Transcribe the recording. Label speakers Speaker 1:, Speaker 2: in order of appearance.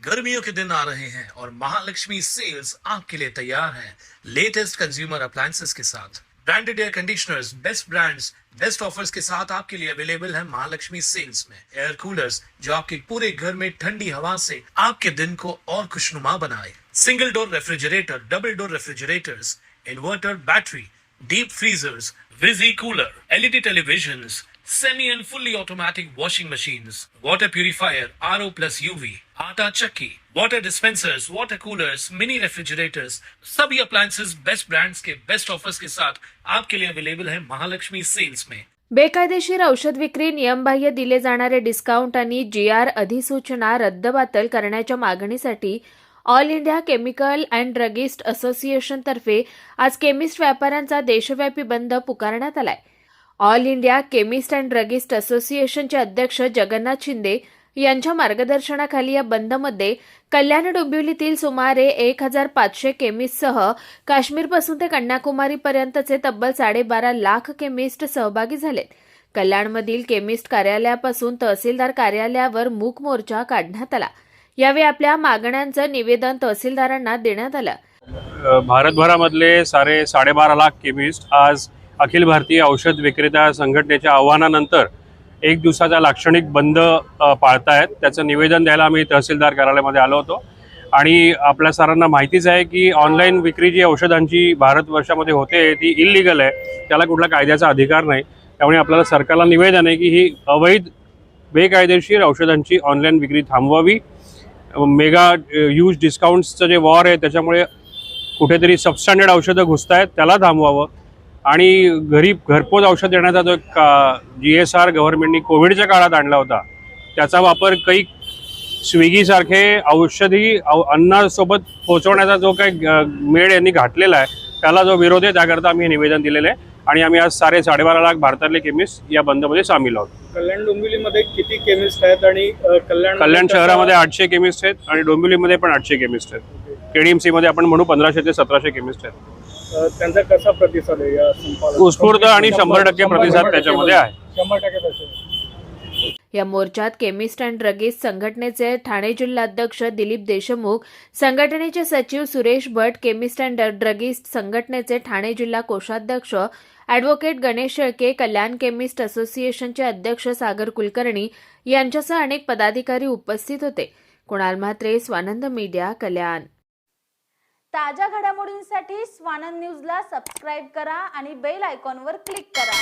Speaker 1: गर्मियों के दिन आ रहे हैं और महालक्ष्मी सेल्स आपके लिए तैयार है लेटेस्ट कंज्यूमर अप्लायंसेस के साथ। Branded air conditioners, best brands, best offers के साथ आपके लिए अवेलेबल है महालक्ष्मी सेल्स में। एयर कूलर्स जो आपके पूरे घर में ठंडी हवा से आपके दिन को और खुशनुमा बनाए। Single door refrigerator, double door refrigerators, inverter battery, deep freezers, विजी cooler, LED televisions, semi and fully automatic washing machines, water purifier, RO plus UV, आटा चक्की, water dispensers, water coolers, mini refrigerators, सभी appliances बेस्ट ब्रांड्स के best offers के साथ आपके लिए available है Mahalakshmi sales में।
Speaker 2: बेकायदेशीर औषध विक्री, नियमबाह्य दिले जाणारे डिस्काउंट आणि GR अधिसूचना रद्दबातल करण्याच्या मागणीसाठी all India chemical and druggist असोसिएशनतर्फे आज केमिस्ट व्यापाऱ्यांचा देशव्यापी बंद पुकारण्यात आलाय। All India chemist and druggist असोसिएशनचे अध्यक्ष जगन्नाथ शिंदे यांच्या मार्गदर्शनाखाली या बंदमध्ये कल्याण डोंबिवलीतील सुमारे 1500 केमिस्टसह काश्मीरपासून ते कन्याकुमारीपर्यंतचे तब्बल 12.5 लाख केमिस्ट सहभागी झालेत। कल्याणमधील केमिस्ट कार्यालयापासून तहसीलदार कार्यालयावर मूक मोर्चा काढण्यात आला। यावेळी आपल्या मागण्यांचं निवेदन तहसीलदारांना देण्यात आलं।
Speaker 3: भारतभरामधले 12.5 लाख केमिस्ट आज अखिल भारतीय औषध विक्रेता संघटनेच्या आव्हानानंतर एक दिवसाचा लाक्षणिक बंद पाळतायत। त्याचं निवेदन द्यायला आम्ही तहसीलदार कार्यालयामध्ये आलो होतो आणि आपल्या सर्वांना माहितीच आहे की ऑनलाईन विक्री जी औषधांची भारतवर्षामध्ये होते ती इल्लीगल आहे, त्याला कुठला कायद्याचा अधिकार नाही। त्यामुळे आपल्याला सरकारला निवेदन आहे की ही अवैध बेकायदेशीर औषधांची ऑनलाईन विक्री थांबवावी। मेगा यूज डिस्काउंट्सचं जे वॉर आहे त्याच्यामुळे कुठेतरी सबस्टँडर्ड औषधं घुसतायत, त्याला थांबवावं आणि घरपोच औषध देण्याचा जो GSR गव्हर्नमेंटनी कोविडच्या काळात आणला होता त्याचा वापर काही स्विगीसारखे औषधी अन्नासोबत पोहोचवण्याचा जो काही मेळ यांनी घातलेला आहे त्याला जो विरोध आहे त्याकरता आम्ही हे निवेदन दिलेलं आहे आणि आम्ही आज 12.5 लाख भारतातले केमिस्ट या बंदमध्ये सामील आहोत।
Speaker 4: कल्याण डोंबिवलीमध्ये किती केमिस्ट आहेत आणि
Speaker 3: कल्याण शहरामध्ये 800 केमिस्ट आहेत आणि डोंबिवलीमध्ये पण 800 केमिस्ट आहेत। KDMC मध्ये आपण म्हणू 1500 ते 1700 केमिस्ट आहेत।
Speaker 4: त्यांचा कसा प्रतिसाद आहे या संपाला?
Speaker 3: उत्स्फूर्त आणि 100% प्रतिसाद त्याच्यामध्ये आहे।
Speaker 4: 100% प्रतिसाद।
Speaker 2: या मोर्चात केमिस्ट अँड ड्रगिस्ट संघटनेचे ठाणे जिल्हाध्यक्ष दिलीप देशमुख, संघटनेचे सचिव Suresh Bhat, chemist and druggist संघटनेचे ठाणे जिल्हा कोषाध्यक्ष ॲडव्होकेट गणेश शेळके, कल्याण केमिस्ट असोसिएशनचे अध्यक्ष सागर कुलकर्णी यांच्यासह अनेक पदाधिकारी उपस्थित होते। कुणाल म्हात्रे, स्वानंद मीडिया, कल्याण।
Speaker 5: ताज्या घडामोडींसाठी स्वानंद न्यूजला सबस्क्राईब करा आणि बेल आयकॉनवर क्लिक करा।